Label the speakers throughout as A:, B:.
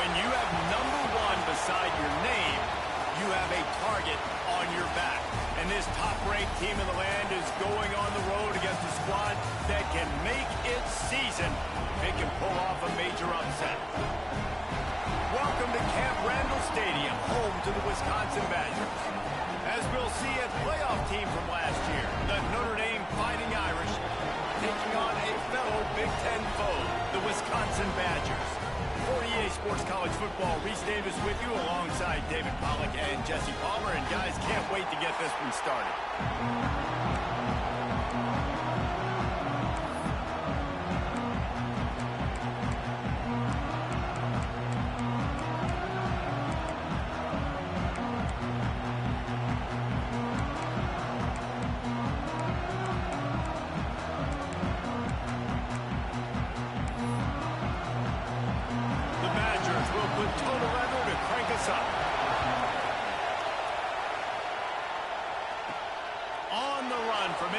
A: When you have number 1 beside your name, you have a target on your back. And this top-ranked team in the land is going on the road against a squad that can make its season if it can pull off a major upset. Welcome to Camp Randall Stadium, home to the Wisconsin Badgers. As we'll see, a playoff team from last year, the Notre Dame Fighting Irish, taking on a fellow Big Ten foe, the Wisconsin Badgers. For EA Sports College Football, Reese Davis with you alongside David Pollack and Jesse Palmer. And guys, can't wait to get this one started.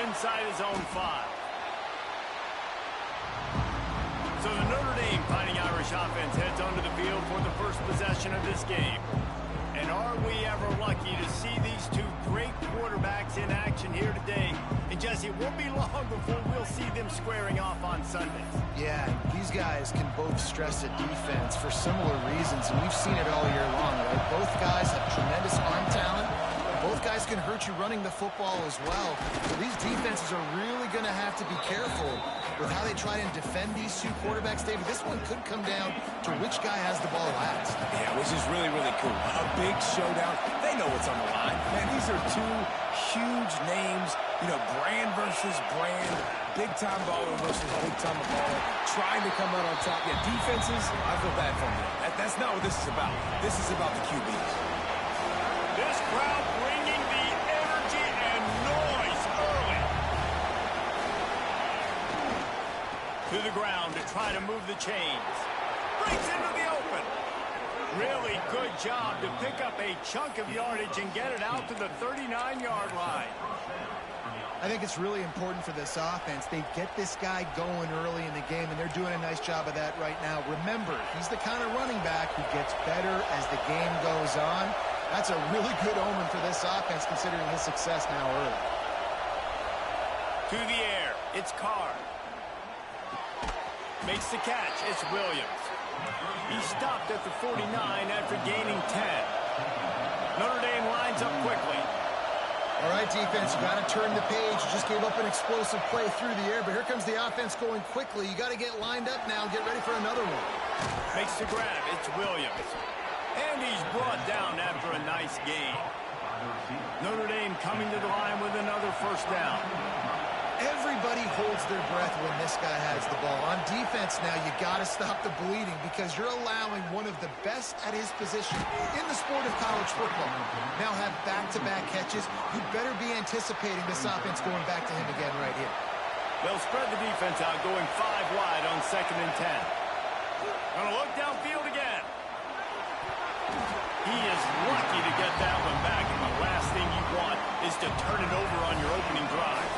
A: Inside his own 5. So the Notre Dame Fighting Irish offense heads onto the field for the first possession of this game. And are we ever lucky to see these two great quarterbacks in action here today? And Jesse, it won't be long before we'll see them squaring off on Sundays.
B: Yeah, these guys can both stress a defense for similar reasons, and we've seen it all year long, right? Both guys have tremendous arm talent. Both guys can hurt you running the football as well. So these defenses are really going to have to be careful with how they try and defend these two quarterbacks. David, this one could come down to which guy has the ball last.
C: Yeah, which is really, really cool. A big showdown. They know what's on the line. Man, these are two huge names. You know, brand versus brand. Big-time baller versus big-time baller. Trying to come out on top. Yeah, defenses, I feel bad for them. That's not what this is about. This is about the QBs.
A: This crowd bringing the energy and noise early. To the ground to try to move the chains. Breaks into the open. Really good job to pick up a chunk of yardage and get it out to the 39-yard line.
B: I think it's really important for this offense. They get this guy going early in the game, and they're doing a nice job of that right now. Remember, he's the kind of running back who gets better as the game goes on. That's a really good omen for this offense, considering his success now early.
A: To the air, it's Carr. Makes the catch, it's Williams. He stopped at the 49 after gaining 10. Notre Dame lines up quickly.
B: All right, defense, you got to turn the page. You just gave up an explosive play through the air, but here comes the offense going quickly. You got to get lined up now and get ready for another one.
A: Makes the grab, it's Williams. And he's brought down after a nice gain. Notre Dame coming to the line with another first down.
B: Everybody holds their breath when this guy has the ball. On defense now, you got to stop the bleeding because you're allowing one of the best at his position in the sport of college football now have back-to-back catches. You better be anticipating this offense going back to him again right here.
A: They'll spread the defense out, going 5 wide on 2nd and 10. Gonna look downfield again. He is lucky to get that one back, and the last thing you want is to turn it over on your opening drive.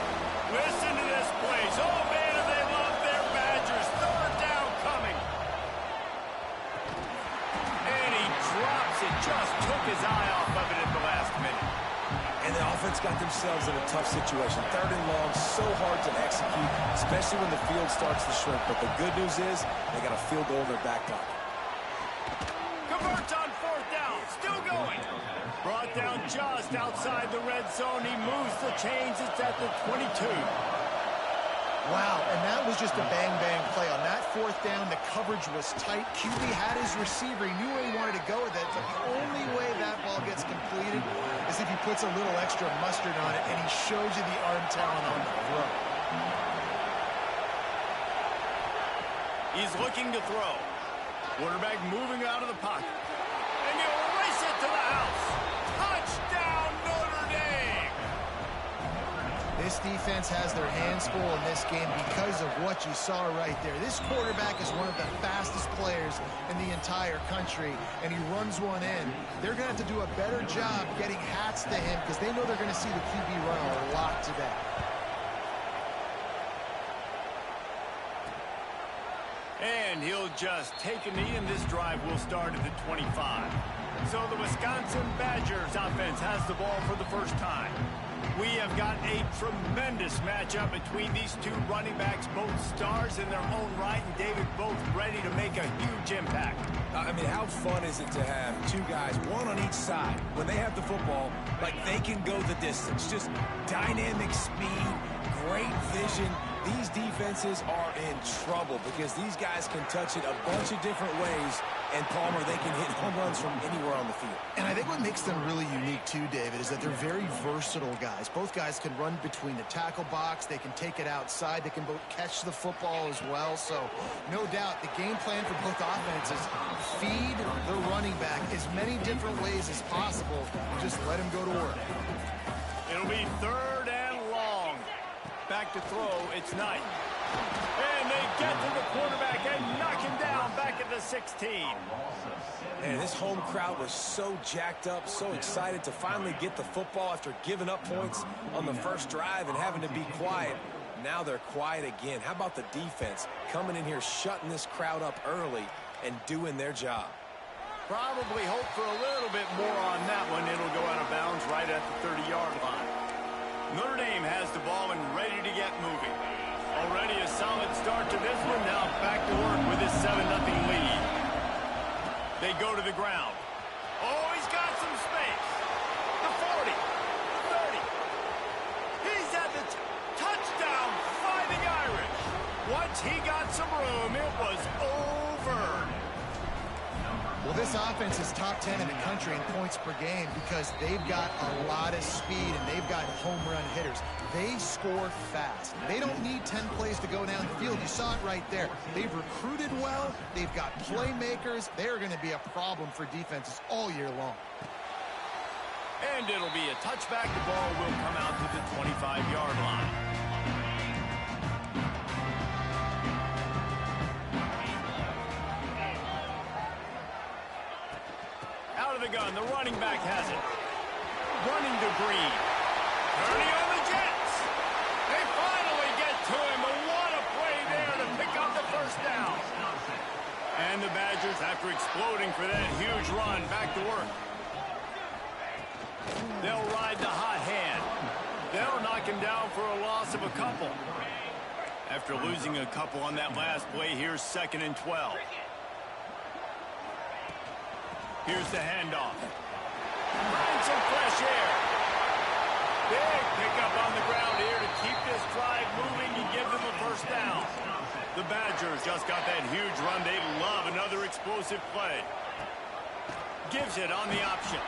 A: Listen to this place. Oh, man, do they love their Badgers. 3rd down coming. And he drops it. Just took his eye off of it at the last minute.
C: And the offense got themselves in a tough situation. 3rd and long, so hard to execute, especially when the field starts to shrink. But the good news is they got a field goal in their back pocket.
A: Converts on 4th down. Still going. Brought down just outside the red zone. He moves the chains. It's at the 22.
B: Wow, and that was just a bang-bang play. On that 4th down, the coverage was tight. QB had his receiver. He knew where he wanted to go with it. But the only way that ball gets completed is if he puts a little extra mustard on it, and he shows you the arm talent on the throw.
A: He's looking to throw. Quarterback moving out of the pocket. And he'll race it to the house. Touchdown, Notre Dame!
B: This defense has their hands full in this game because of what you saw right there. This quarterback is one of the fastest players in the entire country, and he runs one in. They're going to have to do a better job getting hats to him because they know they're going to see the QB run a lot today.
A: And he'll just take a knee, and this drive will start at the 25. So the Wisconsin Badgers offense has the ball for the first time. We have got a tremendous matchup between these two running backs, both stars in their own right, and David, both ready to make a huge impact.
C: I mean, how fun is it to have two guys, one on each side, when they have the football, like they can go the distance. Just dynamic speed, great vision. These defenses are in trouble because these guys can touch it a bunch of different ways, and Palmer, they can hit home runs from anywhere on the field.
B: And I think what makes them really unique too, David, is that they're very versatile guys. Both guys can run between the tackle box. They can take it outside. They can both catch the football as well. So no doubt the game plan for both offenses, feed the running back as many different ways as possible and just let him go to work.
A: It'll be third and long. Back to throw, it's Knight. And they get to the quarterback and knock him down back at the 16.
C: And this home crowd was so jacked up, so excited to finally get the football after giving up points on the first drive and having to be quiet. Now they're quiet again. How about the defense coming in here, shutting this crowd up early and doing their job?
A: Probably hope for a little bit more on that one. It'll go out of bounds right at the 30-yard line. Notre Dame has the ball and ready to get moving. Already a solid start to this one. Now back to work with this 7-0 lead. They go to the ground. Oh, he's got some space. The 40, 30. He's at the touchdown, Fighting Irish. Once he got some room, it was over.
B: Well, this offense is top 10 in the country in points per game because they've got a lot of speed and they've got home run hitters. They score fast. They don't need 10 plays to go down the field. You saw it right there. They've recruited well. They've got playmakers. They're going to be a problem for defenses all year long.
A: And it'll be a touchback. The ball will come out to the 25-yard line. Out of the gun, the running back has it. Running to Green. Turning on the Jets. They finally get to him, but what a play there to pick up the first down. And the Badgers, after exploding for that huge run, back to work. They'll ride the hot hand. They'll knock him down for a loss of a couple. After losing a couple on that last play, here's 2nd and 12. Here's the handoff. Find some fresh air. Big pickup on the ground here to keep this drive moving and give them a first down. The Badgers just got that huge run. They love another explosive play. Gives it on the option.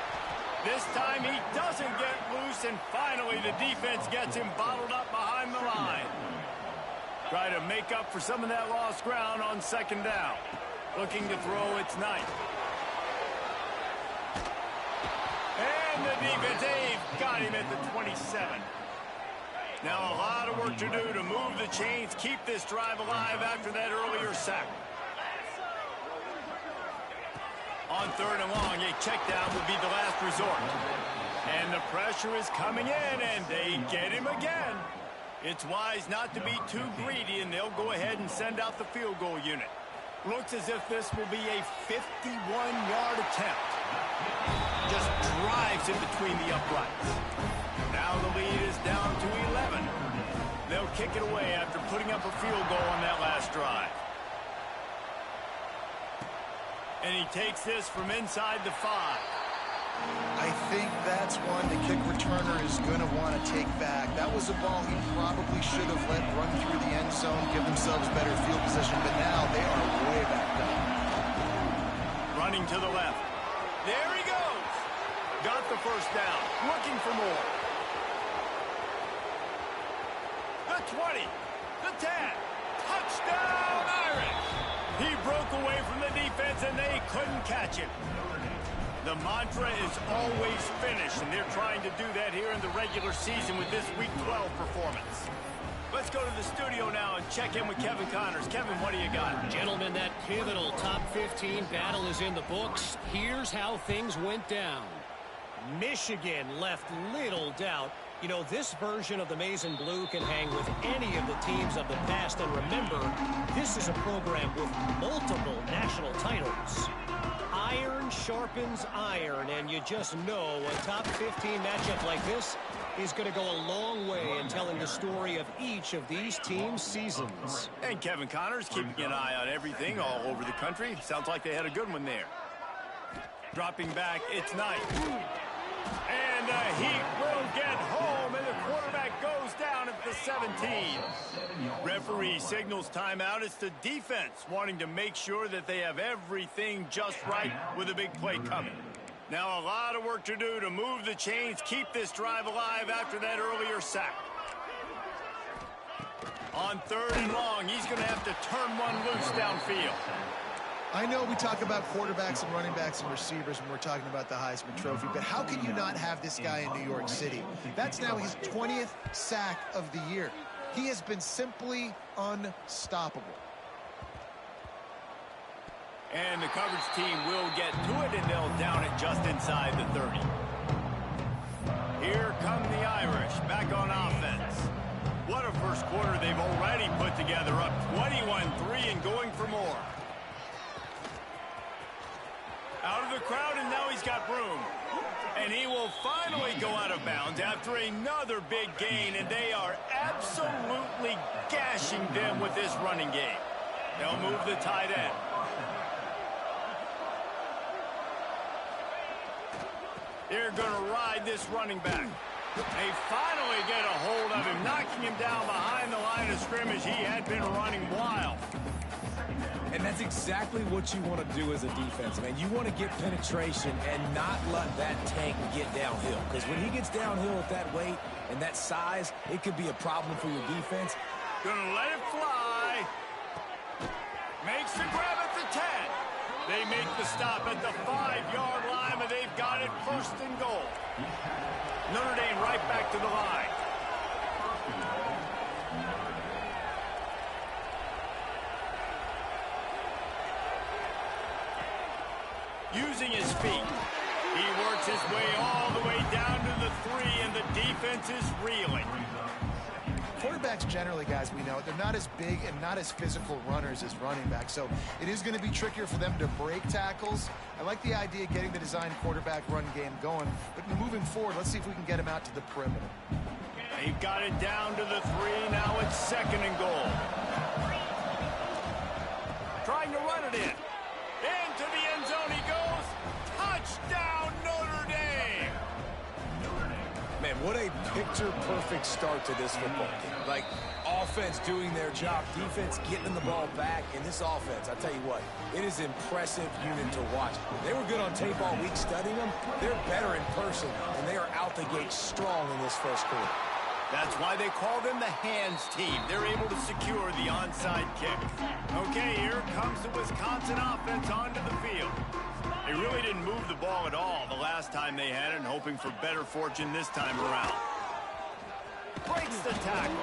A: This time he doesn't get loose, and finally the defense gets him bottled up behind the line. Try to make up for some of that lost ground on 2nd down. Looking to throw, it's Knight. And the defense, they've got him at the 27. Now a lot of work to do to move the chains, keep this drive alive after that earlier sack. On 3rd and long, a check down would be the last resort. And the pressure is coming in, and they get him again. It's wise not to be too greedy, and they'll go ahead and send out the field goal unit. Looks as if this will be a 51-yard attempt. Just drives it between the uprights. Now the lead is down to 11. They'll kick it away after putting up a field goal on that last drive. And he takes this from inside the 5.
B: I think that's one the kick returner is going to want to take back. That was a ball he probably should have let run through the end zone, give themselves better field position, but now they are way back up.
A: Running to the left. There he goes. Got the first down. Looking for more. The 20. The 10. Touchdown, Irish. He broke away from the defense, and they couldn't catch him. The mantra is always finish, and they're trying to do that here in the regular season with this Week 12 performance. Let's go to the studio now and check in with Kevin Connors. Kevin, what do you got?
D: Gentlemen, that pivotal top 15 battle is in the books. Here's how things went down. Michigan left little doubt You know, this version of the Maize and Blue can hang with any of the teams of the past. And remember, this is a program with multiple national titles. Iron sharpens iron, and you just know a top 15 matchup like this is going to go a long way in telling the story of each of these teams' seasons.
A: And Kevin Connors keeping an eye on everything all over the country. Sounds like they had a good one there. Dropping back, it's Knight. And the Heat will get home, and the quarterback goes down at the 17. Referee signals timeout. It's the defense wanting to make sure that they have everything just right with a big play coming. Now a lot of work to do to move the chains, keep this drive alive after that earlier sack. On 3rd and long, he's going to have to turn one loose downfield.
B: I know we talk about quarterbacks and running backs and receivers when we're talking about the Heisman Trophy, but how can you not have this guy in New York City? That's now his 20th sack of the year. He has been simply unstoppable.
A: And the coverage team will get to it, and they'll down it just inside the 30. Here come the Irish back on offense. What a first quarter they've already put together, up 21-3 and going for more. Out of the crowd, and now he's got room. And he will finally go out of bounds after another big gain, and they are absolutely gashing them with this running game. They'll move the tight end. They're going to ride this running back. They finally get a hold of him, knocking him down behind the line of scrimmage. He had been running wild.
C: And that's exactly what you want to do as a defense, man. You want to get penetration and not let that tank get downhill. Because when he gets downhill at that weight and that size, it could be a problem for your defense.
A: Gonna let it fly. Makes the grab at the 10. They make the stop at the 5-yard line, but they've got it 1st and goal. Notre Dame right back to the line. Using his feet, he works his way all the way down to the 3, and the defense is reeling.
B: Quarterbacks generally, guys, we know, they're not as big and not as physical runners as running backs, so it is going to be trickier for them to break tackles. I like the idea of getting the design quarterback run game going, but moving forward, let's see if we can get him out to the perimeter.
A: They've got it down to the 3, now it's 2nd and goal. Trying to run it in. Into the end zone he goes. Touchdown, Notre Dame!
C: Man, what a picture-perfect start to this football game. Like, offense doing their job, defense getting the ball back, and this offense, I tell you what, it is an impressive unit to watch. They were good on tape all week studying them. They're better in person, and they are out the gate strong in this first quarter.
A: That's why they call them the hands team. They're able to secure the onside kick. Okay, here comes the Wisconsin offense onto the field. They really didn't move the ball at all the last time they had it, and hoping for better fortune this time around. Breaks the tackle.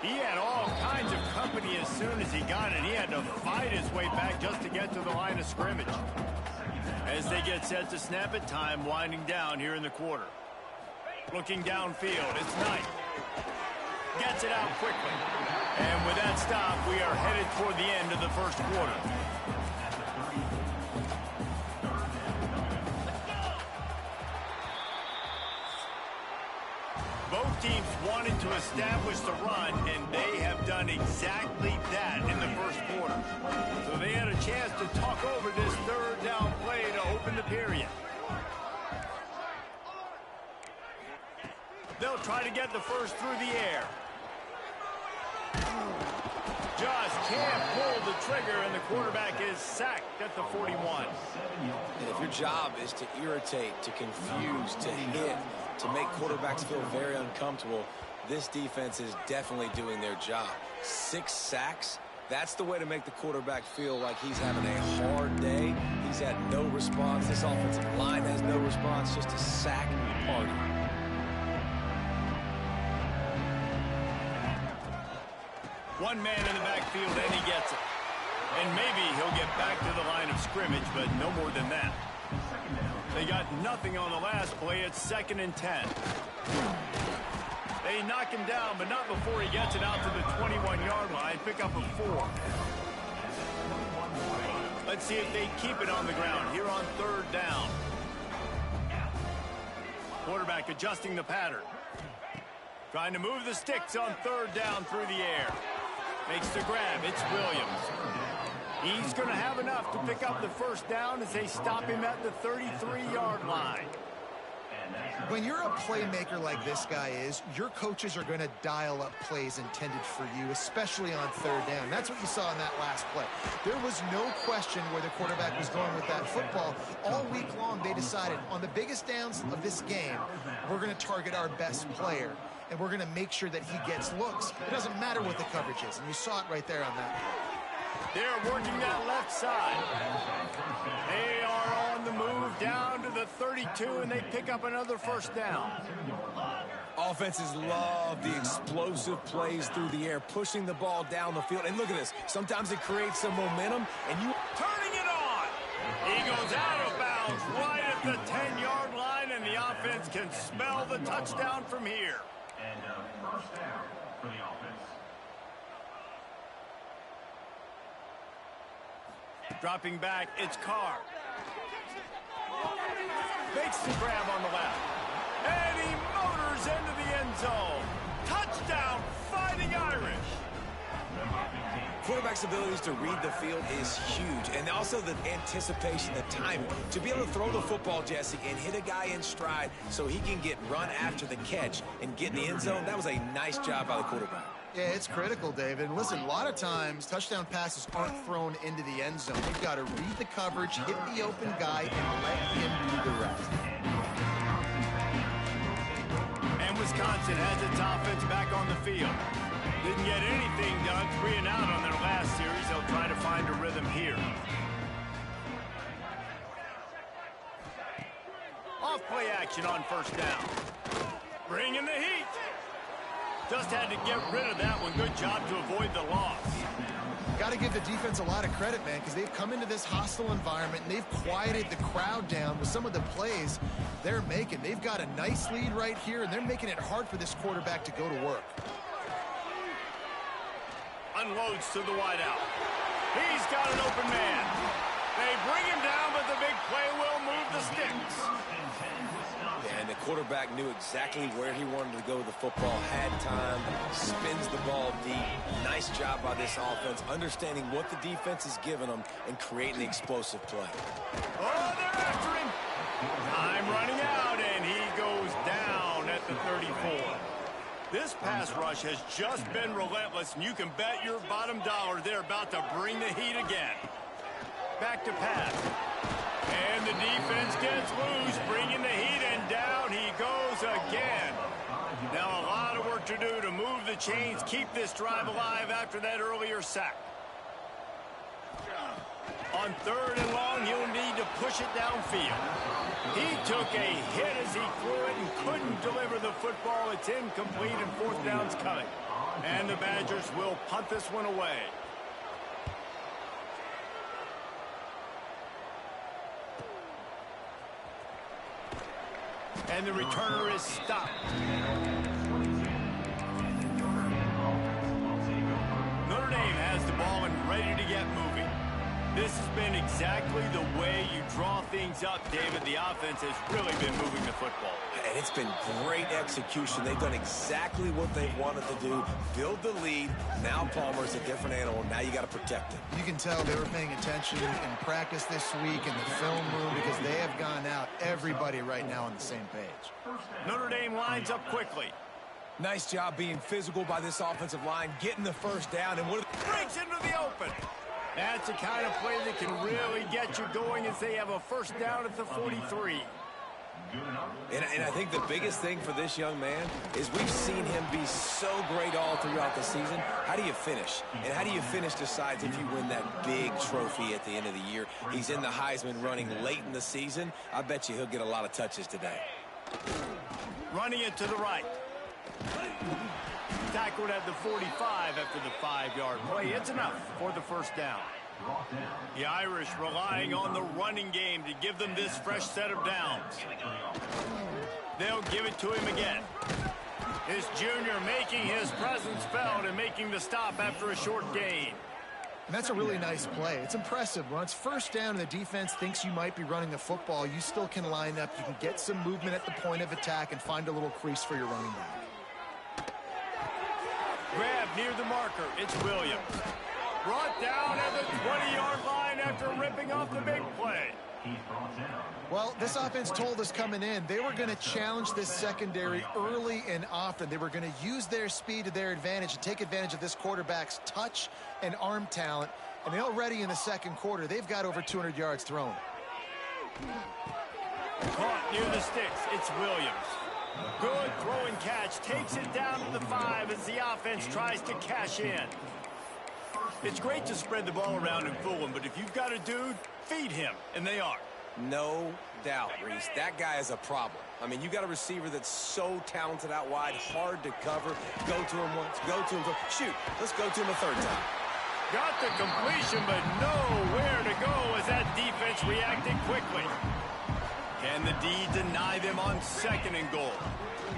A: He had all kinds of company as soon as he got it. He had to fight his way back just to get to the line of scrimmage. As they get set to snap it, time winding down here in the quarter. Looking downfield, it's Knight. Gets it out quickly. And with that stop, we are headed toward the end of the first quarter. Both teams wanted to establish the run, and they have done exactly that in the first quarter. So they had a chance to talk over this 3rd down play to open the period. They'll try to get the first through the air. Just can't pull the trigger, and the quarterback is sacked at the 41.
C: And if your job is to irritate, to confuse, to hit, to make quarterbacks feel very uncomfortable, this defense is definitely doing their job. 6 sacks, that's the way to make the quarterback feel like he's having a hard day. He's had no response. This offensive line has no response, just a sack party.
A: One man in the backfield, and he gets it. And maybe he'll get back to the line of scrimmage, but no more than that. They got nothing on the last play. It's 2nd and 10. They knock him down, but not before he gets it out to the 21-yard line. Pick up a 4. Let's see if they keep it on the ground here on 3rd down. Quarterback adjusting the pattern. Trying to move the sticks on 3rd down through the air. Makes the grab. It's Williams. He's going to have enough to pick up the 1st down as they stop him at the 33-yard line.
B: When you're a playmaker like this guy is, your coaches are going to dial up plays intended for you, especially on 3rd down. That's what you saw in that last play. There was no question where the quarterback was going with that football. All week long, they decided on the biggest downs of this game, we're going to target our best player, and we're going to make sure that he gets looks. It doesn't matter what the coverage is, and you saw it right there on that.
A: They're working that left side. They are on the move down to the 32, and they pick up another 1st down.
C: Offenses love the explosive plays through the air, pushing the ball down the field. And look at this. Sometimes it creates some momentum, and you
A: turning it on. He goes out of bounds right at the 10-yard line, and the offense can smell the touchdown from here.
E: And 1st down for the offense.
A: Dropping back, it's Carr. Makes the grab on the left. And he motors into the end zone. Touchdown, Fighting Irish.
C: Quarterback's abilities to read the field is huge. And also the anticipation, the timing. To be able to throw the football, Jesse, and hit a guy in stride so he can get run after the catch and get in the end zone, that was a nice job by the quarterback.
B: Yeah, it's critical, David. And listen, a lot of times, touchdown passes aren't thrown into the end zone. You've got to read the coverage, hit the open guy, and let him do the rest.
A: And Wisconsin has its offense back on the field. Didn't get anything done, 3 and out on their last series. They'll try to find a rhythm here. Off play action on 1st down. Bringing the heat. Just had to get rid of that one. Good job to avoid the loss.
B: Got to give the defense a lot of credit, man, because they've come into this hostile environment and they've quieted the crowd down with some of the plays they're making. They've got a nice lead right here, and they're making it hard for this quarterback to go to work.
A: Unloads to the wideout. He's got an open man. They bring him down, but the big play will move the sticks.
C: And the quarterback knew exactly where he wanted to go with the football, had time, spins the ball deep. Nice job by this offense, understanding what the defense is giving them and creating the explosive play.
A: Oh, they're after him. Time running out, and he goes down at the 34. This pass rush has just been relentless, and you can bet your bottom dollar they're about to bring the heat again. Back to pass. And the defense gets loose, bringing the heat, and down he goes again. Now a lot of work to do to move the chains, keep this drive alive after that earlier sack. On 3rd and long, he'll need to push it downfield. He took a hit as he threw it and couldn't deliver the football. It's incomplete, and 4th down's coming. And the Badgers will punt this one away. And the returner is stopped. Notre Dame has the ball and ready to get moving. This has been exactly the way you draw things up, David. The offense has really been moving the football.
C: And it's been great execution. They've done exactly what they wanted to do. Build the lead. Now Palmer's a different animal. Now you got to protect it.
B: You can tell they were paying attention in practice this week in the film room because they have gone out, everybody right now on the same page.
A: Notre Dame lines up quickly.
C: Nice job being physical by this offensive line, getting the 1st down. And
A: breaks into the open. That's the kind of play that can really get you going as they have a 1st down at the 43.
C: And I think the biggest thing for this young man is we've seen him be so great all throughout the season. How do you finish? And how do you finish decides if you win that big trophy at the end of the year. He's in the Heisman running late in the season. I bet you he'll get a lot of touches today.
A: Running it to the right. Tackled at the 45 after the 5-yard play. It's enough for the 1st down.
E: Brought down.
A: The Irish relying on the running game to give them this fresh set of downs. They'll give it to him again. His junior making his presence felt and making the stop after a short gain.
B: And that's a really nice play. It's impressive. When it's first down and the defense thinks you might be running the football, you still can line up. You can get some movement at the point of attack and find a little crease for your running back.
A: Grab near the marker. It's Williams. Brought down at the 20-yard line after ripping off the big play.
E: He's brought down.
B: Well, this offense told us coming in they were going to challenge this secondary early and often. They were going to use their speed to their advantage and take advantage of this quarterback's touch and arm talent. And already in the second quarter, they've got over 200 yards thrown.
A: Caught near the sticks. It's Williams. Good throw and catch. Takes it down to the 5 as the offense tries to cash in. It's great to spread the ball around and fool him, but if you've got a dude, feed him, and they are.
C: No doubt, Reese. That guy is a problem. I mean, you got a receiver that's so talented out wide, hard to cover. Go to him once, go to him. Shoot, let's go to him a third time.
A: Got the completion, but nowhere to go as that defense reacted quickly. Can the D deny them on 2nd and goal?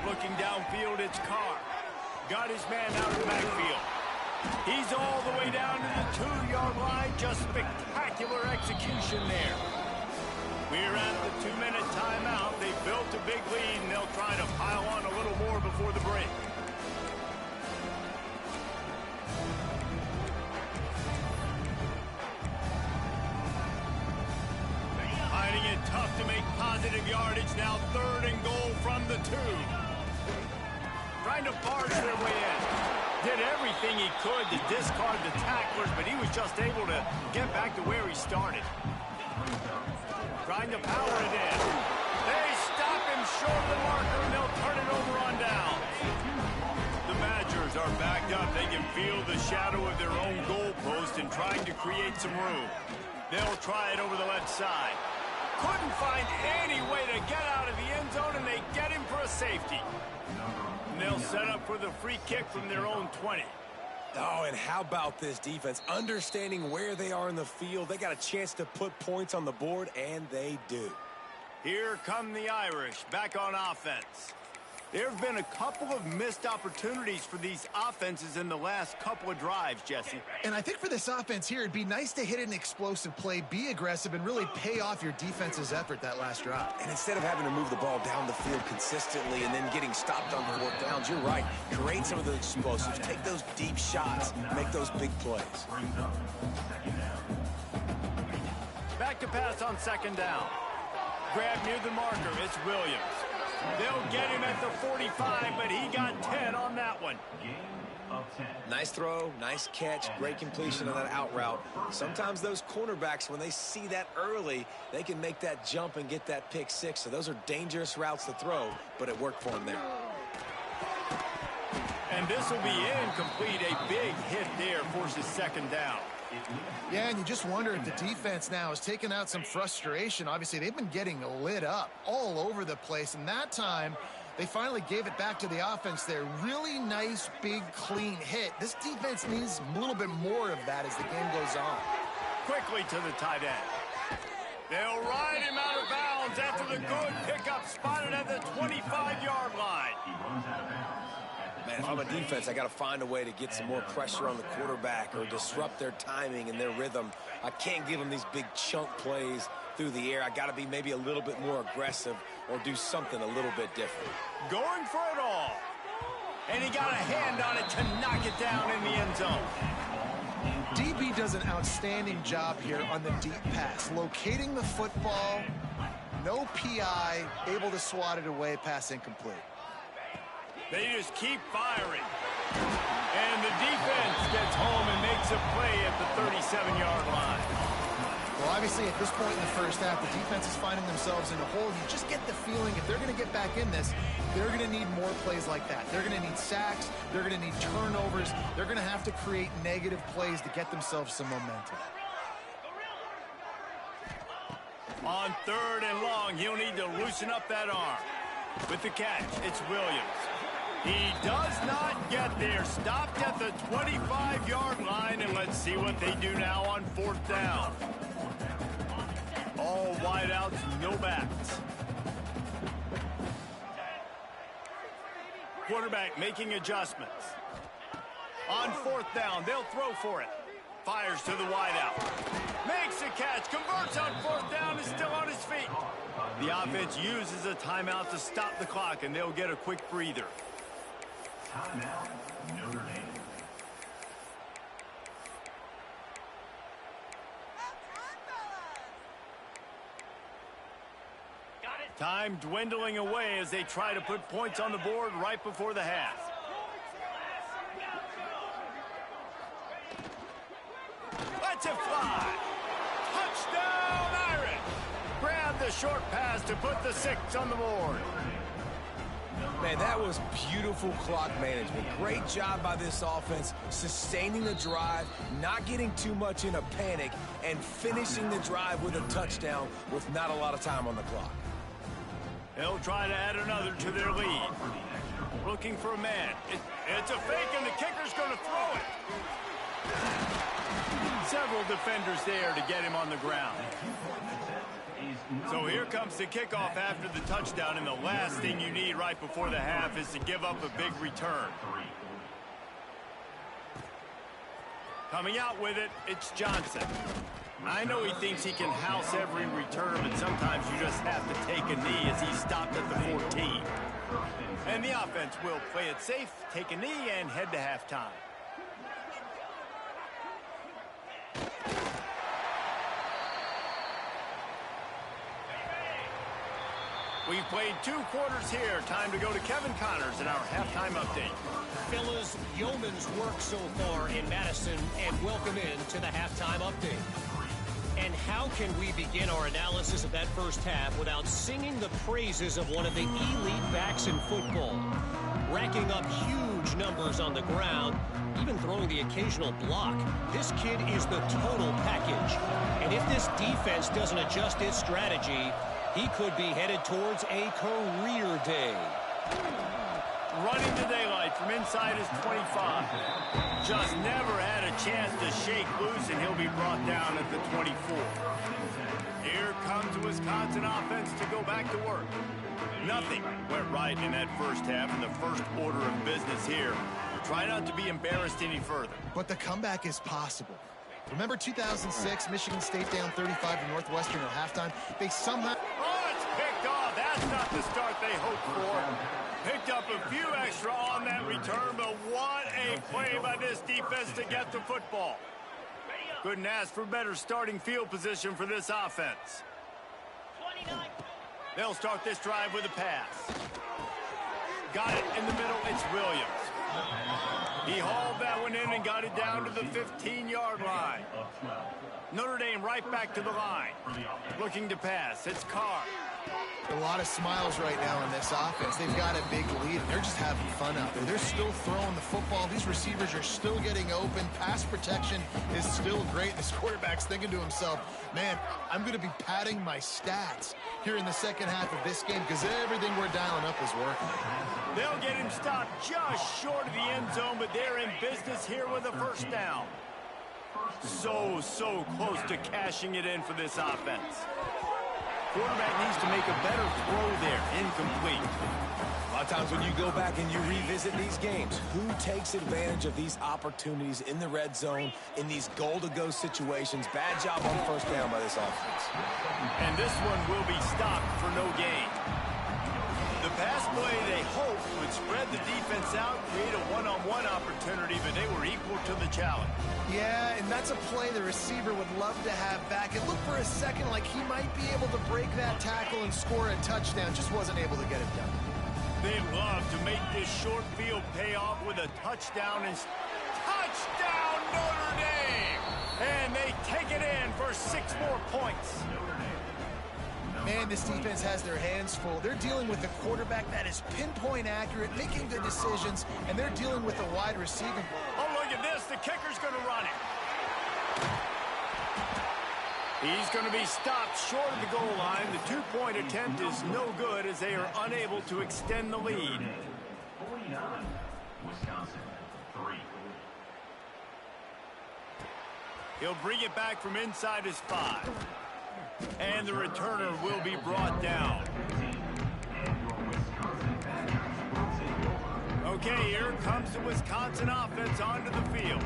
A: Looking downfield, it's Carr. Got his man out of the backfield. He's all the way down to the 2-yard line. Just spectacular execution there. We're at the 2-minute timeout. They built a big lead, and they'll try to pile on a little more before the break. Finding it tough to make positive yardage. Now 3rd and goal from the 2. Trying to barge their way in. Did everything he could to discard the tacklers, but he was just able to get back to where he started. Trying to power it in. They stop him short of the marker, and they'll turn it over on down. The Badgers are backed up. They can feel the shadow of their own goalpost and trying to create some room. They'll try it over the left side. Couldn't find any way to get out of the end zone, and they get him for a safety. And they'll set up for the free kick from their own 20.
C: Oh, and how about this defense? Understanding where they are in the field. They got a chance to put points on the board, and they do.
A: Here come the Irish back on offense. There have been a couple of missed opportunities for these offenses in the last couple of drives, Jesse.
B: And I think for this offense here, it'd be nice to hit an explosive play, be aggressive, and really pay off your defense's effort that last drive.
C: And instead of having to move the ball down the field consistently and then getting stopped on 4th downs, you're right. Create some of those explosives. Take those deep shots. Make those big plays.
A: Back to pass on 2nd down. Grab near the marker. It's Williams. They'll get him at the 45, but he got 10 on that one.
E: Gain of 10.
C: Nice throw, nice catch, great completion on that out route. Sometimes those cornerbacks, when they see that early, they can make that jump and get that pick 6. So those are dangerous routes to throw, but it worked for him there.
A: And this will be incomplete. A big hit there forces 2nd down.
B: Yeah, and you just wonder if the defense now has taken out some frustration. Obviously, they've been getting lit up all over the place, and that time they finally gave it back to the offense there. Really nice, big, clean hit. This defense needs a little bit more of that as the game goes on.
A: Quickly to the tight end. They'll ride him out of bounds after the good pickup spotted at the 25-yard line.
E: He runs out of bounds.
C: Man, if I'm a defense, I got to find a way to get some more pressure on the quarterback or disrupt their timing and their rhythm. I can't give them these big chunk plays through the air. I got to be maybe a little bit more aggressive or do something a little bit different.
A: Going for it all. And he got a hand on it to knock it down in the end zone.
B: DB does an outstanding job here on the deep pass. Locating the football, no PI, able to swat it away, pass incomplete.
A: They just keep firing. And the defense gets home and makes a play at the 37-yard line.
B: Well, obviously, at this point in the first half, the defense is finding themselves in a hole. You just get the feeling if they're going to get back in this, they're going to need more plays like that. They're going to need sacks. They're going to need turnovers. They're going to have to create negative plays to get themselves some momentum.
A: On 3rd and long, he'll need to loosen up that arm. With the catch, it's Williams. He does not get there. Stopped at the 25-yard line, and let's see what they do now on 4th down. All wideouts, no backs. Quarterback making adjustments. On 4th down, they'll throw for it. Fires to the wideout. Makes a catch, converts on 4th down, is still on his feet. The offense uses a timeout to stop the clock, and they'll get a quick breather.
E: Timeout, Notre Dame.
A: Time dwindling away as they try to put points on the board right before the half. Let's it fly. Touchdown, Irish. Grab the short pass to put the 6 on the board.
C: Man, that was beautiful clock management. Great job by this offense, sustaining the drive, not getting too much in a panic, and finishing the drive with a touchdown with not a lot of time on the clock.
A: They'll try to add another to their lead. Looking for a man. It's a fake, and the kicker's going to throw it. Several defenders there to get him on the ground. So here comes the kickoff after the touchdown, and the last thing you need right before the half is to give up a big return. Coming out with it, it's Johnson. I know he thinks he can house every return, but sometimes you just have to take a knee as he stopped at the 14. And the offense will play it safe, take a knee, and head to halftime. We've played 2 quarters here. Time to go to Kevin Connors in our halftime update.
D: Fellas, yeoman's work so far in Madison, and welcome in to the halftime update. And how can we begin our analysis of that first half without singing the praises of one of the elite backs in football? Racking up huge numbers on the ground, even throwing the occasional block. This kid is the total package. And if this defense doesn't adjust its strategy, he could be headed towards a career day.
A: Running the daylight from inside his 25. Just never had a chance to shake loose, and he'll be brought down at the 24. Here comes the Wisconsin offense to go back to work. Nothing went right in that first half, and the first order of business here. Try not to be embarrassed any further.
B: But the comeback is possible. Remember 2006, Michigan State down 35 to Northwestern at halftime? They somehow...
A: Oh, it's picked off. That's not the start they hoped for. Picked up a few extra on that return, but what a play by this defense to get the football. Couldn't ask for better starting field position for this offense. They'll start this drive with a pass. Got it in the middle. It's Williams. He hauled that one in and got it down to the 15-yard line. Notre Dame right back to the line. Looking to pass. It's Carr.
B: A lot of smiles right now in this offense. They've got a big lead, and they're just having fun out there. They're still throwing the football. These receivers are still getting open. Pass protection is still great. This quarterback's thinking to himself, man, I'm going to be padding my stats here in the second half of this game because everything we're dialing up is working.
A: They'll get him stopped just short of the end zone, but they're in business here with a first down. So close to cashing it in for this offense. Quarterback needs to make a better throw there. Incomplete.
C: A lot of times when you go back and you revisit these games, who takes advantage of these opportunities in the red zone, in these goal-to-go situations? Bad job on first down by this offense.
A: And this one will be stopped for no gain. The pass play, they hoped, would spread the defense out, create a one-on-one opportunity, but they were equal to the challenge.
B: Yeah, and that's a play the receiver would love to have back. It looked for a second like he might be able to break that tackle and score a touchdown. Just wasn't able to get it done.
A: They'd love to make this short field pay off with a touchdown. And touchdown, Notre Dame! And they take it in for 6 more points.
B: Man, this defense has their hands full. They're dealing with a quarterback that is pinpoint accurate, making good decisions, and they're dealing with a wide receiver.
A: Oh, look at this. The kicker's going to run it. He's going to be stopped short of the goal line. The 2-point attempt is no good as they are unable to extend the lead.
E: 29, Wisconsin, 3.
A: He'll bring it back from inside his 5. And the returner will be brought down. Okay, here comes the Wisconsin offense onto the field.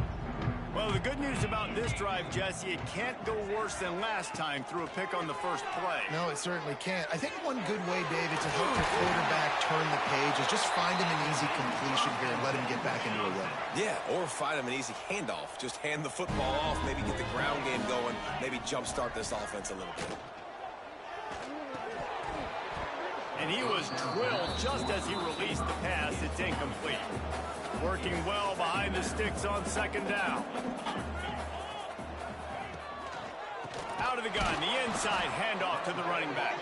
A: Well, the good news about this drive, Jesse, it can't go worse than last time through a pick on the first play.
B: No, it certainly can't. I think one good way, David, to help your quarterback turn the page is just find him an easy completion here and let him get back into a rhythm.
C: Yeah, or find him an easy handoff. Just hand the football off, maybe get the ground game going, maybe jumpstart this offense a little bit.
A: And he was drilled just as he released the pass. It's incomplete. Working well behind the sticks on second down. Out of the gun, the inside handoff to the running back.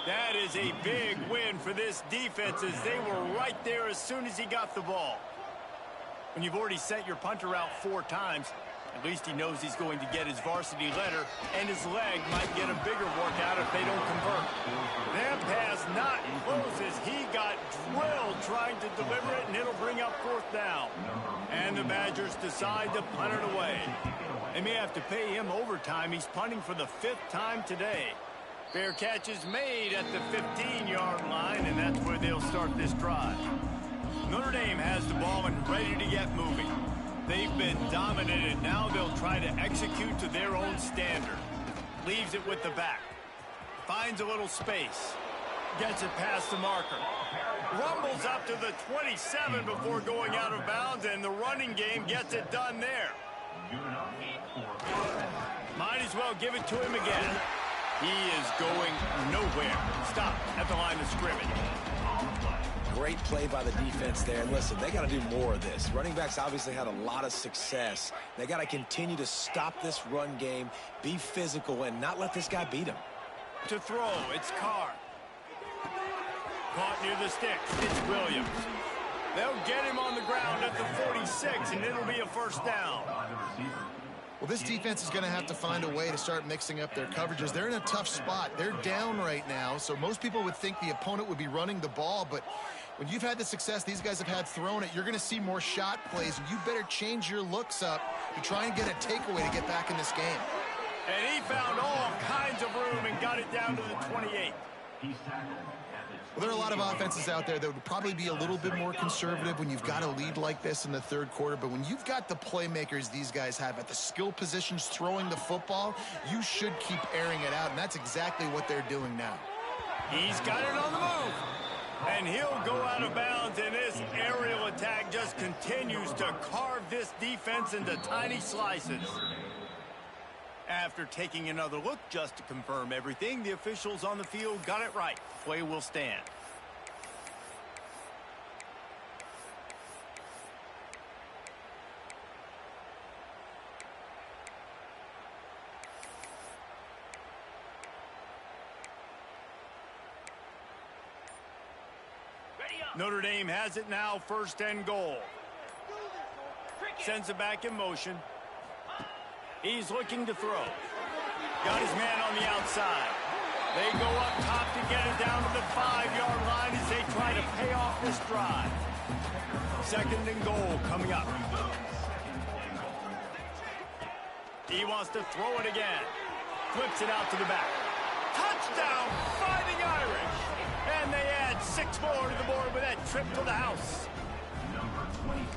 A: That is a big win for this defense as they were right there as soon as he got the ball. When you've already sent your punter out 4 times, at least he knows he's going to get his varsity letter, and his leg might get a bigger workout if they don't convert. That pass not close as he got drilled trying to deliver it, and it'll bring up 4th down. And the Badgers decide to punt it away. They may have to pay him overtime. He's punting for the 5th time today. Fair catch is made at the 15-yard line, and that's where they'll start this drive. Notre Dame has the ball and ready to get moving. They've been dominated. Now they'll try to execute to their own standard. Leaves it with the back. Finds a little space. Gets it past the marker. Rumbles up to the 27 before going out of bounds, and the running game gets it done there. Might as well give it to him again. He is going nowhere. Stop at the line of scrimmage.
C: Great play by the defense there. And listen, they got to do more of this. Running backs obviously had a lot of success. They got to continue to stop this run game, be physical, and not let this guy beat him.
A: To throw, it's Carr. Caught near the sticks, it's Williams. They'll get him on the ground at the 46, and it'll be a 1st down.
B: Well, this defense is going to have to find a way to start mixing up their coverages. They're in a tough spot. They're down right now, so most people would think the opponent would be running the ball, but when you've had the success these guys have had throwing it, you're going to see more shot plays, and you better change your looks up to try and get a takeaway to get back in this game.
A: And he found all kinds of room and got it down to the 28.
B: Well, there are a lot of offenses out there that would probably be a little bit more conservative when you've got a lead like this in the 3rd quarter, but when you've got the playmakers these guys have at the skill positions throwing the football, you should keep airing it out, and that's exactly what they're doing now.
A: He's got it on the move. And he'll go out of bounds, and this aerial attack just continues to carve this defense into tiny slices. After taking another look just to confirm everything, the officials on the field got it right. Play will stand. Notre Dame has it now, 1st and goal. Sends it back in motion. He's looking to throw. Got his man on the outside. They go up top to get it down to the 5-yard line as they try to pay off this drive. 2nd and goal coming up. He wants to throw it again. Flips it out to the back. Touchdown, Fighting Irish. And they add 6 more to the board with that trip to the house.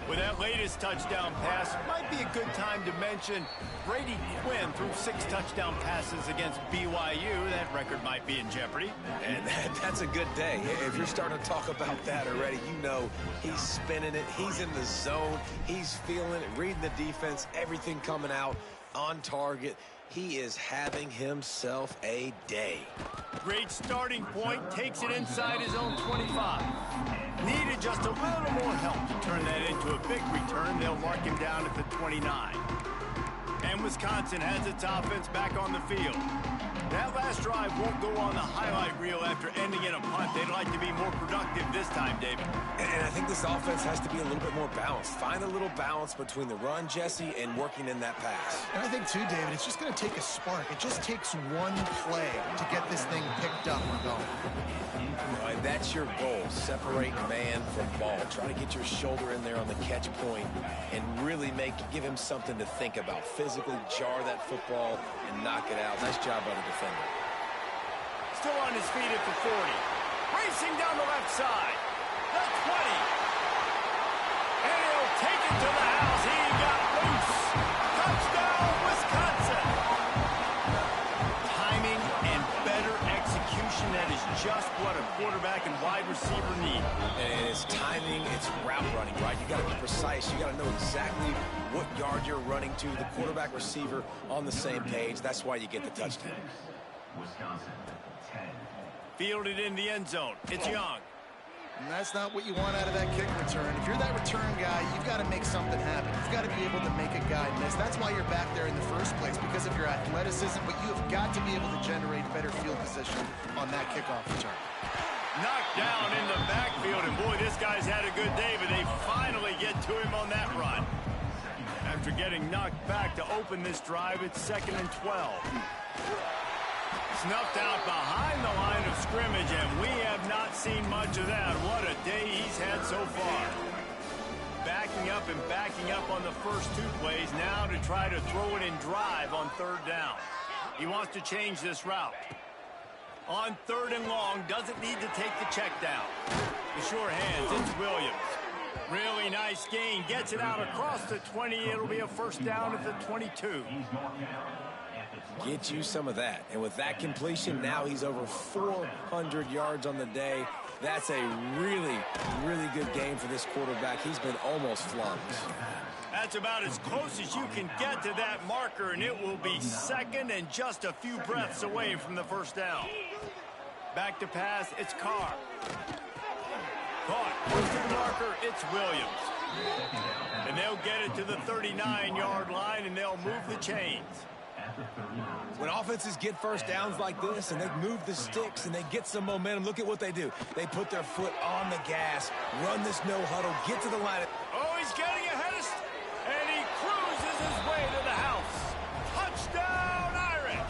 A: With that latest touchdown pass, might be a good time to mention Brady Quinn threw 6 touchdown passes against BYU. That record might be in jeopardy.
C: And that's a good day. If you're starting to talk about that already, you know he's spinning it. He's in the zone. He's feeling it, reading the defense, everything coming out on target. He is having himself a day.
A: Great starting point, takes it inside his own 25. Needed just a little more help to turn that into a big return. They'll mark him down at the 29. And Wisconsin has its offense back on the field. That last drive won't go on the highlight reel after ending in a punt. They'd like to be more productive this time, David.
C: And I think this offense has to be a little bit more balanced. Find a little balance between the run, Jesse, and working in that pass.
B: And I think, too, David, it's just going to take a spark. It just takes one play to get this thing picked up and going.
C: All right, that's your goal. Separate man from ball. Try to get your shoulder in there on the catch point and really give him something to think about. Physically jar that football and knock it out. Nice job by the defender.
A: Still on his feet at the 40. Racing down the left side. The 20. And he'll take it to the house. He got loose. Touchdown, Wisconsin. Timing and better execution. That is just what a quarterback and wide receiver need.
C: And it's timing, it's route running, right? You got to be precise. You got to know exactly what yard you're running to. The quarterback receiver on the same page. That's why you get the touchdown.
E: Wisconsin, 10.
A: Fielded in the end zone. It's Young.
B: And that's not what you want out of that kick return. If you're that return guy, you've got to make something happen. You've got to be able to make a guy miss. That's why you're back there in the first place, because of your athleticism, but you have got to be able to generate better field position on that kickoff return.
A: Knocked down in the backfield, and boy, this guy's had a good day, but they finally get to him on that run. After getting knocked back to open this drive, it's 2nd and 12. Snuffed out behind the line of scrimmage, and we have not seen much of that. What a day he's had so far. Backing up and backing up on the first 2 plays, now to try to throw it in drive on 3rd down. He wants to change this route. On 3rd and long, doesn't need to take the check down. The sure hands, it's Williams. Really nice gain, gets it out across the 20. It'll be a 1st down at the 22.
C: Get you some of that. And with that completion, now he's over 400 yards on the day. That's a really, really good game for this quarterback. He's been almost flawless.
A: That's about as close as you can get to that marker, and it will be 2nd and just a few breaths away from the 1st down. Back to pass, it's Carr. Caught, goes to the marker, it's Williams. And they'll get it to the 39-yard line, and they'll move the chains.
C: When offenses get 1st downs like this and they move the sticks and they get some momentum, look at what they do. They put their foot on the gas, run this no huddle, get to the line.
A: Oh, he's getting ahead of, and he cruises his way to the house. Touchdown, Irish.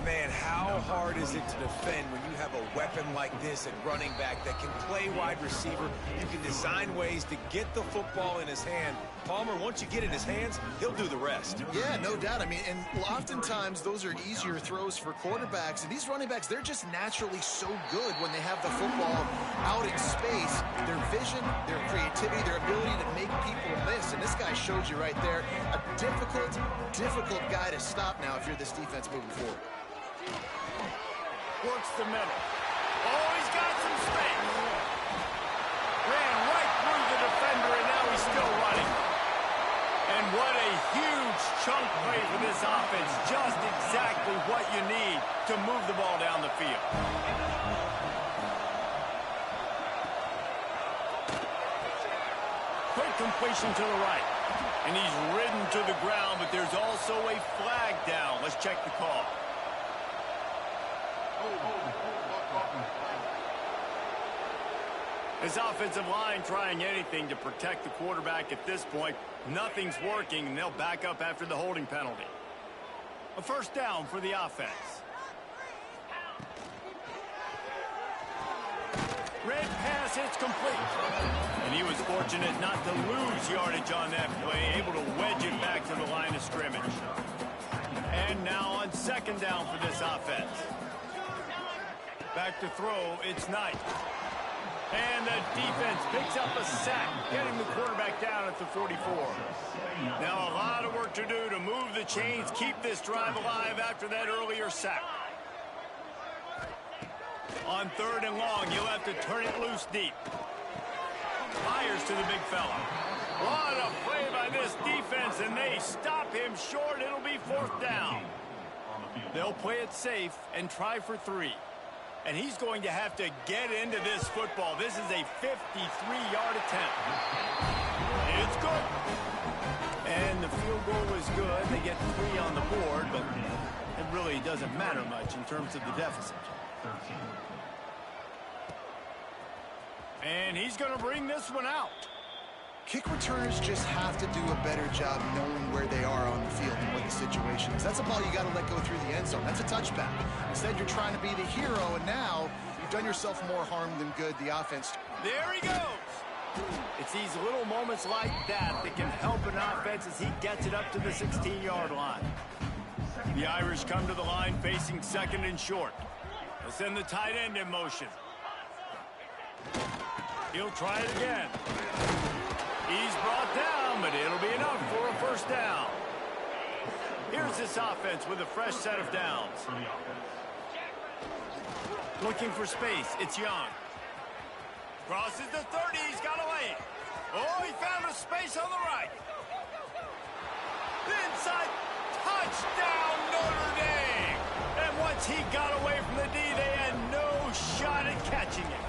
C: Man, how hard is it to defend when you have a weapon like this at running back that can play wide receiver? You can design ways to get the football in his hand. Palmer, once you get it in his hands, he'll do the rest.
B: Yeah, no doubt. I mean, and oftentimes those are easier throws for quarterbacks. And these running backs, they're just naturally so good when they have the football out in space. Their vision, their creativity, their ability to make people miss. And this guy showed you right there, a difficult guy to stop now if you're this defense moving forward.
A: Works the middle. Oh, he's got some space. Ran right through the defender, and now he's still running. And what a huge chunk play for this offense. Just exactly what you need to move the ball down the field. Quick completion to the right. And he's ridden to the ground, but there's also a flag down. Let's check the call. This offensive line trying anything to protect the quarterback at this point. Nothing's working, and they'll back up after the holding penalty. A 1st down for the offense. Red pass, it's complete. And he was fortunate not to lose yardage on that play, able to wedge it back to the line of scrimmage. And now on 2nd down for this offense. Back to throw, it's Knight. And the defense picks up a sack, getting the quarterback down at the 44. Now a lot of work to do to move the chains, keep this drive alive after that earlier sack. On 3rd and long, you'll have to turn it loose deep. Fires to the big fella. What a play by this defense, and they stop him short. It'll be 4th down. They'll play it safe and try for 3. And he's going to have to get into this football. This is a 53-yard attempt. It's good. And the field goal good. They get 3 on the board, but it really doesn't matter much in terms of the deficit.
E: 13.
A: And he's going to bring this one out.
B: Kick returners just have to do a better job knowing where they are on the field and what the situation is. That's a ball you got to let go through the end zone. That's a touchback. Instead, you're trying to be the hero, and now you've done yourself more harm than good. The offense.
A: There he goes. It's these little moments like that that can help an offense as he gets it up to the 16-yard line. The Irish come to the line facing second and short. They'll send the tight end in motion. He'll try it again. He's brought down, but it'll be enough for a first down. Here's this offense with a fresh set of downs. Looking for space. It's Young. Crosses the 30. He's got a lane. Oh, he found a space on the right. Inside. Touchdown, Notre Dame. And once he got away from the D, they had no shot at catching him.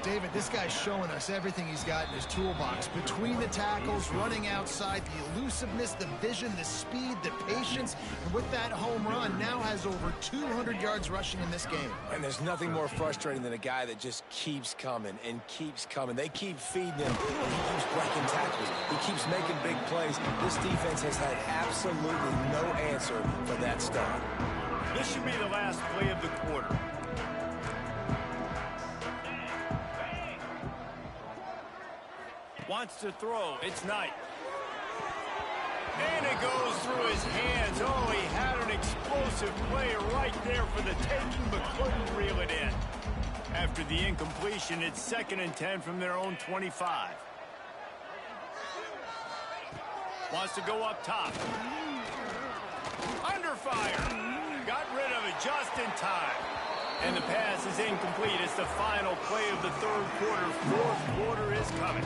B: David, this guy's showing us everything he's got in his toolbox. Between the tackles, running outside, the elusiveness, the vision, the speed, the patience. And with that home run, now has over 200 yards rushing in this game.
C: And there's nothing more frustrating than a guy that just keeps coming and keeps coming. They keep feeding him, and he keeps breaking tackles. He keeps making big plays. This defense has had absolutely no answer for that start.
A: This should be the last play of the quarter. Wants to throw. It's Knight. And it goes through his hands. Oh, he had an explosive play right there for the taking, but couldn't reel it in. After the incompletion, it's 2nd and 10 from their own 25. Wants to go up top. Under fire. Got rid of it just in time. And the pass is incomplete. It's the final play of the third quarter. Fourth quarter is coming.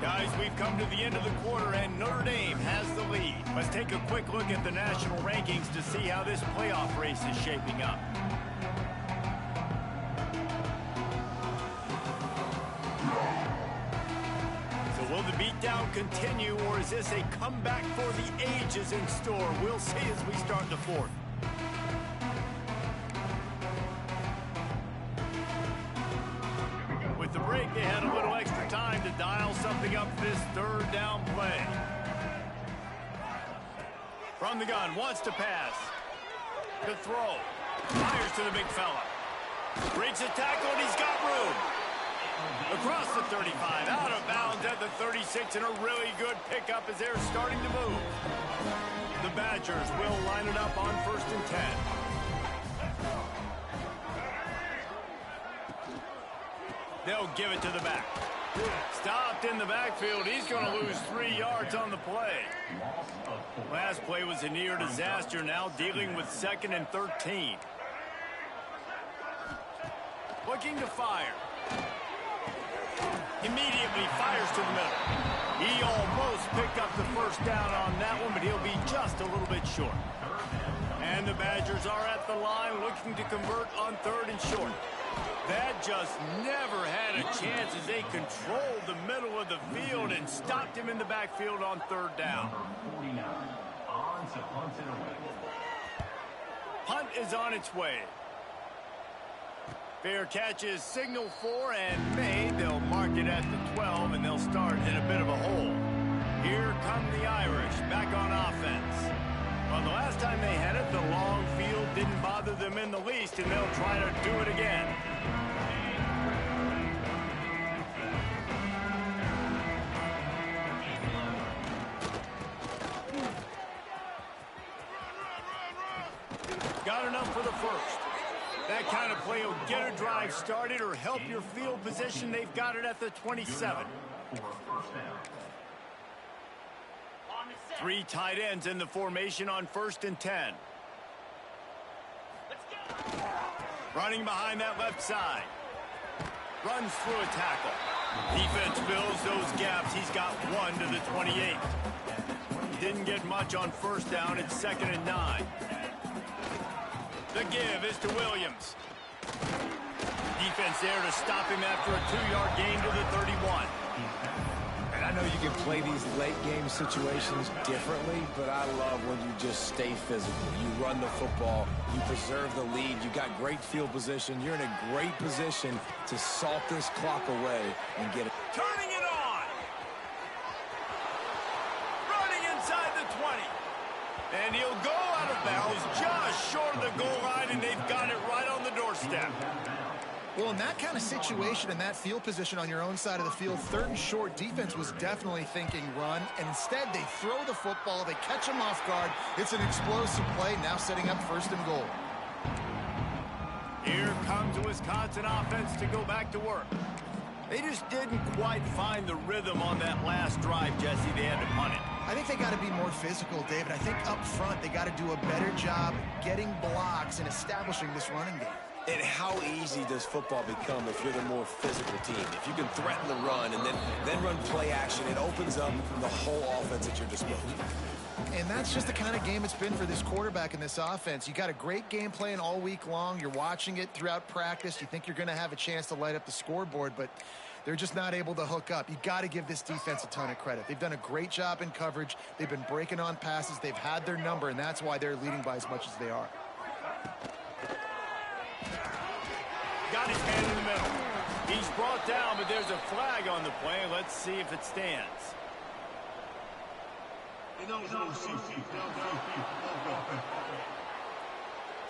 A: Guys, we've come to the end of the quarter, and Notre Dame has the lead. Let's take a quick look at the national rankings to see how this playoff race is shaping up. So will the beatdown continue, or is this a comeback for the ages in store? We'll see as we start the fourth. With the break, they had a little extra time to dial something up for this third down play. From the gun, wants to pass. To throw. Fires to the big fella. Breaks the tackle, and he's got room. Across the 35, out of bounds at the 36, and a really good pickup as they're starting to move. The Badgers will line it up on 1st and 10. They'll give it to the back. Stopped in the backfield. He's going to lose 3 yards on the play. Last play was a near disaster. Now dealing with 2nd and 13. Looking to fire. Immediately fires to the middle. He almost picked up the first down on that one, but he'll be just a little bit short. And the Badgers are at the line looking to convert on 3rd and short. That just never had a chance as they controlled the middle of the field and stopped him in the backfield on 3rd down.
E: Number 49. On to punt it away.
A: Punt is on its way. Fair catch is signaled for and made. They'll mark it at the 12, and they'll start in a bit of a hole. Here come the Irish back on offense. Well, the last time they had it, the long field didn't bother them in the least, and they'll try to do it again. Got enough for the first. That kind of play will get a drive started or help your field position. They've got it at the 27. 3 tight ends in the formation on 1st and 10. Running behind that left side. Runs through a tackle. Defense fills those gaps. He's got 1 to the 28. Didn't get much on 1st down. It's 2nd and 9. The give is to Williams. Defense there to stop him after a 2-yard gain to the 31. And I
C: know you can play these late game situations differently, but I love when you just stay physical. You run the football, you preserve the lead, you got great field position. You're in a great position to salt this clock away and get it.
A: Turning it on. Running inside the 20. And he'll go out of bounds just short of the goal line, and they've got it right on the doorstep.
B: Well, in that kind of situation, in that field position on your own side of the field, third and short, defense was definitely thinking run, and instead they throw the football, they catch him off guard. It's an explosive play, now setting up first and goal.
A: Here comes the Wisconsin offense to go back to work. They just didn't quite find the rhythm on that last drive, Jesse. They had to punt it.
B: I think they got to be more physical, David. I think up front they got to do a better job getting blocks and establishing this running game.
C: And how easy does football become if you're the more physical team? If you can threaten the run and then run play action, it opens up the whole offense at your disposal.
B: And that's just the kind of game it's been for this quarterback in this offense. You got a great game plan all week long. You're watching it throughout practice. You think you're going to have a chance to light up the scoreboard, but they're just not able to hook up. You got to give this defense a ton of credit. They've done a great job in coverage. They've been breaking on passes. They've had their number, and that's why they're leading by as much as they are.
A: Got his hand in the middle. He's brought down, but there's a flag on the play. Let's see if it stands.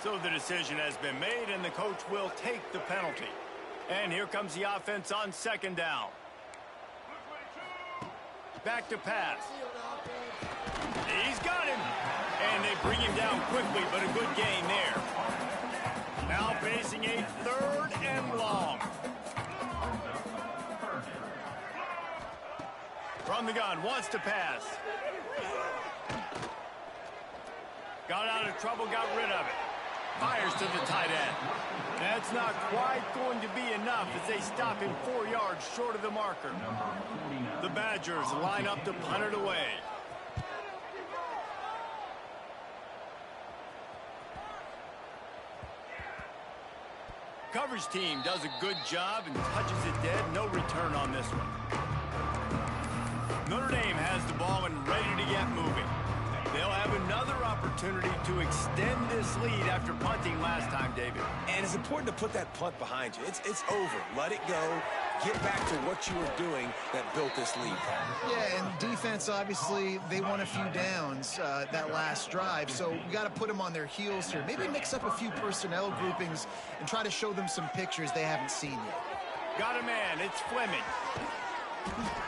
A: So the decision has been made, and the coach will take the penalty. And here comes the offense on second down. Back to pass. He's got him. And they bring him down quickly, but a good gain there. Now facing a third and long. From the gun, wants to pass. Got out of trouble, got rid of it. Fires to the tight end. That's not quite going to be enough as they stop him 4 yards short of the marker. The Badgers line up to punt it away. Coverage team does a good job and touches it dead. No return on this one. Notre Dame has the ball and ready to get moving. They'll have another opportunity to extend this lead after punting last time, David.
C: And it's important to put that punt behind you. It's over. Let it go. Get back to what you were doing that built this lead.
B: Yeah, and defense, obviously, they won a few downs that last drive, so we got to put them on their heels here. Maybe mix up a few personnel groupings and try to show them some pictures they haven't seen yet.
A: Got a man. It's Fleming.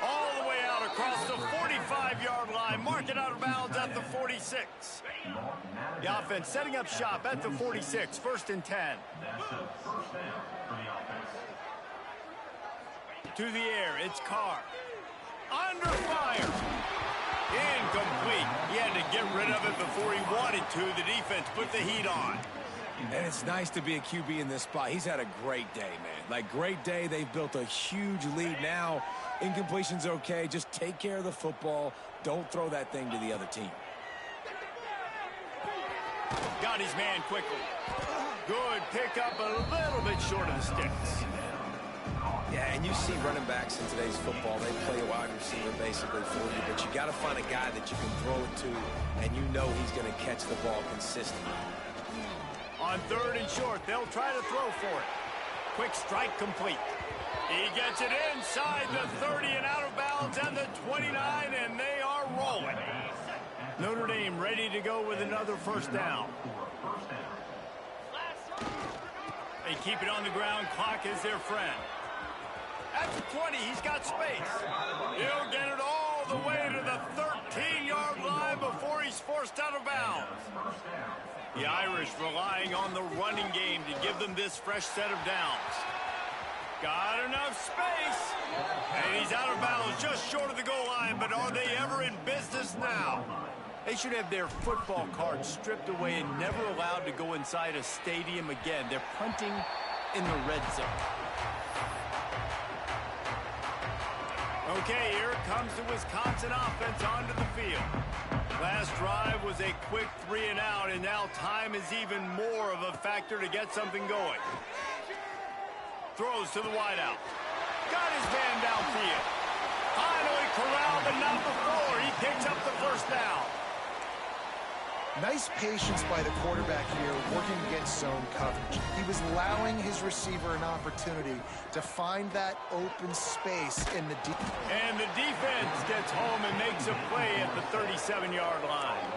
A: All the way out across the 45-yard line. Mark it out of bounds at the 46. The offense setting up shop at the 46. First and 10. To the air, it's Carr. Under fire. Incomplete. He had to get rid of it before he wanted to. The defense put the heat on.
C: And it's nice to be a QB in this spot. He's had a great day, man. Like, great day. They've built a huge lead now. Incompletion's okay. Just take care of the football. Don't throw that thing to the other team.
A: Got his man quickly. Good pickup, a little bit short of the sticks.
C: Yeah, and you see running backs in today's football, they play a wide receiver basically for you, but you got to find a guy that you can throw it to, and you know he's going to catch the ball consistently.
A: On third and short, they'll try to throw for it. Quick strike complete. He gets it inside the 30 and out of bounds and the 29, and they are rolling. Notre Dame ready to go with another first down. They keep it on the ground. Clock is their friend. At the 20, he's got space. He'll get it all the way to the 13-yard line before he's forced out of bounds. The Irish relying on the running game to give them this fresh set of downs. Got enough space. And he's out of bounds just short of the goal line, but are they ever in business now? They should have their football cards stripped away and never allowed to go inside a stadium again. They're punting in the red zone. Okay, here comes the Wisconsin offense onto the field. Last drive was a quick 3 and out, and now time is even more of a factor to get something going. Throws to the wideout. Got his man downfield. Finally corralled, but not before. He picks up the first down.
B: Nice patience by the quarterback here, working against zone coverage. He was allowing his receiver an opportunity to find that open space in the deep.
A: And the defense gets home and makes a play at the 37-yard line.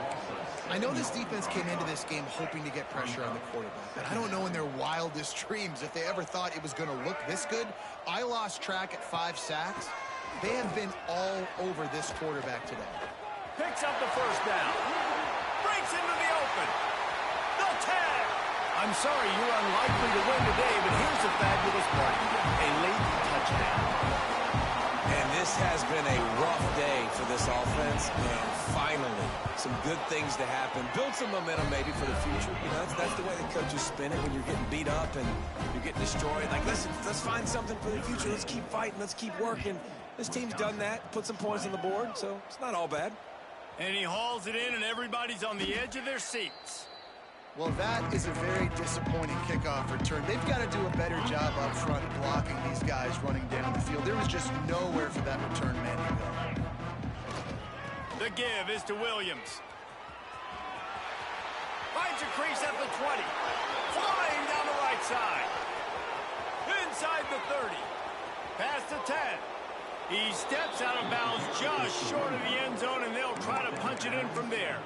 B: I know this defense came into this game hoping to get pressure on the quarterback, but I don't know in their wildest dreams if they ever thought it was going to look this good. I lost track at 5 sacks. They have been all over this quarterback today.
A: Picks up the first down. Breaks into the open. The tag. I'm sorry, you're unlikely to win today, but here's a fabulous play. A late touchdown.
C: And this has been a rough day for this offense, and finally, some good things to happen. Build some momentum maybe for the future. You know, that's the way the coaches spin it when you're getting beat up and you're getting destroyed. Like, listen, let's find something for the future. Let's keep fighting. Let's keep working. This team's done that, put some points on the board, so it's not all bad.
A: And he hauls it in, and everybody's on the edge of their seats.
B: Well, that is a very disappointing kickoff return. They've got to do a better job up front blocking these guys running down the field. There was just nowhere for that return man to go.
A: The give is to Williams. Finds a crease at the 20. Flying down the right side. Inside the 30. Past the 10. He steps out of bounds just short of the end zone, and they'll try to punch it in from there.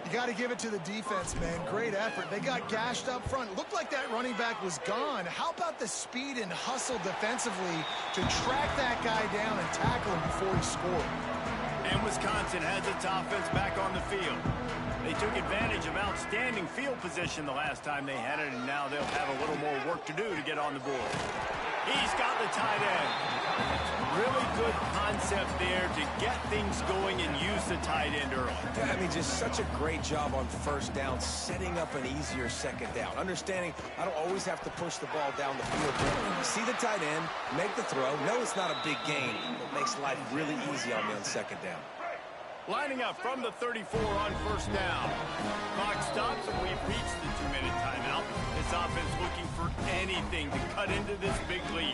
B: You got to give it to the defense, man. Great effort. They got gashed up front. Looked like that running back was gone. How about the speed and hustle defensively to track that guy down and tackle him before he scored?
A: And Wisconsin has its offense back on the field. They took advantage of outstanding field position the last time they had it, and now they'll have a little more work to do to get on the board. He's got the tight end. Really good concept there to get things going and use the tight end early.
C: Yeah, I mean, just such a great job on first down, setting up an easier second down. Understanding I don't always have to push the ball down the field. See the tight end, make the throw. No, it's not a big gain. It makes life really easy on me on second down.
A: Lining up from the 34 on first down. Clock stops and we've reached the 2-minute timeout. This offense looking for anything to cut into this big lead.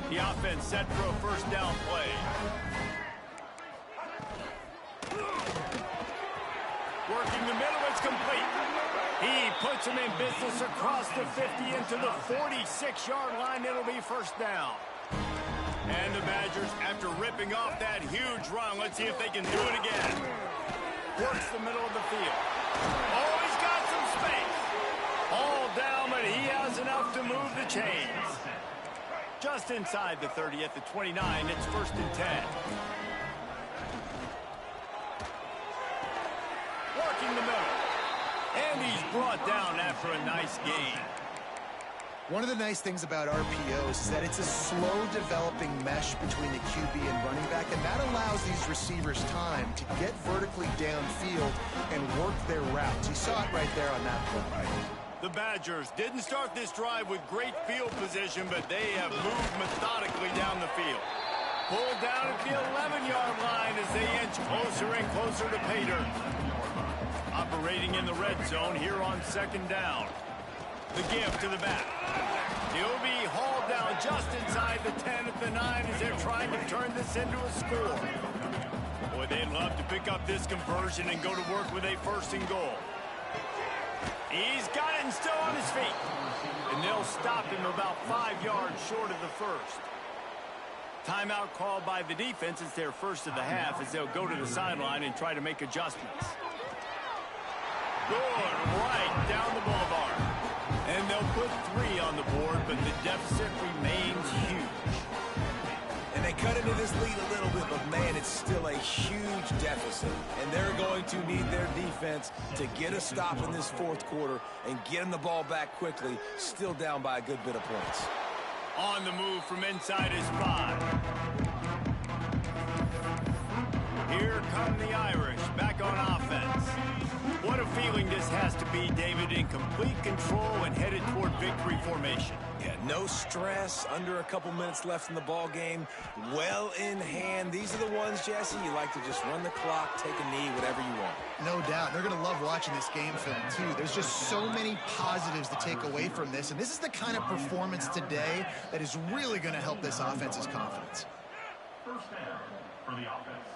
A: The offense set for a first down play. Working the middle, it's complete. He puts him in business across the 50 into the 46-yard line. It'll be first down. And the Badgers, after ripping off that huge run, let's see if they can do it again. Works the middle of the field. Oh, he's got some space. All down, but he has enough to move the chains. Just inside the 30 at the 29, it's 1st and 10. Working the middle. And he's brought down after a nice gain.
B: One of the nice things about RPOs is that it's a slow-developing mesh between the QB and running back, and that allows these receivers time to get vertically downfield and work their routes. You saw it right there on that play.
A: The Badgers didn't start this drive with great field position, but they have moved methodically down the field. Pulled down at the 11-yard line as they inch closer and closer to pay dirt. Operating in the red zone here on second down. The give to the back. He'll be hauled down just inside the 10 at the 9 as they're trying to turn this into a score. Boy, they'd love to pick up this conversion and go to work with a 1st and goal. He's got it and still on his feet. And they'll stop him about 5 yards short of the first. Timeout called by the defense. It's their first of the half as they'll go to the sideline and try to make adjustments. Good, right down the boulevard. And they'll put 3 on the board, but the deficit remains huge.
C: And they cut into this lead a little bit, but man, it's still a huge deficit. And they're going to need their defense to get a stop in this 4th quarter and get them the ball back quickly, still down by a good bit of points.
A: On the move from inside his 5. Here come the Irish back on offense. What a feeling this has to be, David, in complete control and headed toward victory formation.
C: Yeah, no stress, under a couple minutes left in the ball game, well in hand. These are the ones, Jesse, you like to just run the clock, take a knee, whatever you want.
B: No doubt. They're going to love watching this game film, too. There's just so many positives to take away from this, and this is the kind of performance today that is really going to help this offense's confidence.
E: First down for the offense.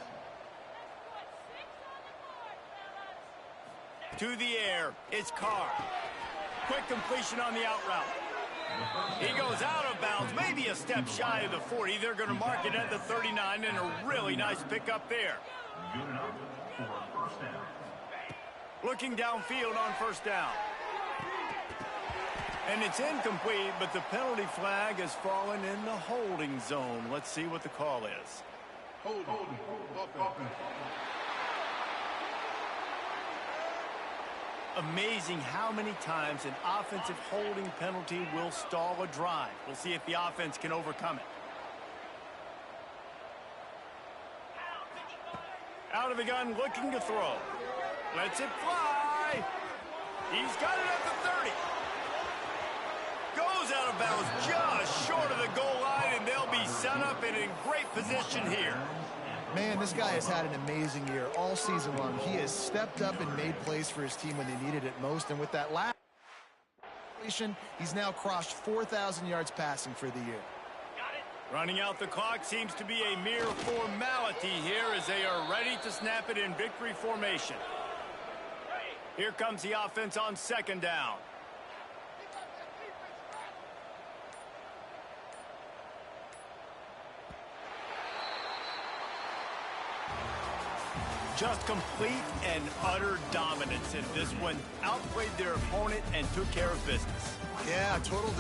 A: To the air, it's Carr. Quick completion on the out route. He goes out of bounds, maybe a step shy of the 40. They're going to mark it at the 39, and a really nice pickup there.
E: Good enough for first down.
A: Looking downfield on first down. And it's incomplete, but the penalty flag has fallen in the holding zone. Let's see what the call is. Amazing how many times an offensive holding penalty will stall a drive. We'll see if the offense can overcome it. Out of the gun, looking to throw. Lets it fly. He's got it at the 30. Goes out of bounds just short of the goal line, and they'll be set up and in great position here.
B: Man, this guy has had an amazing year all season long. He has stepped up and made plays for his team when they needed it most. And with that last completion, he's now crossed 4,000 yards passing for the year.
A: Running out the clock seems to be a mere formality here as they are ready to snap it in victory formation. Here comes the offense on second down. Just complete and utter dominance in this one. Outplayed their opponent and took care of business.
B: Yeah, total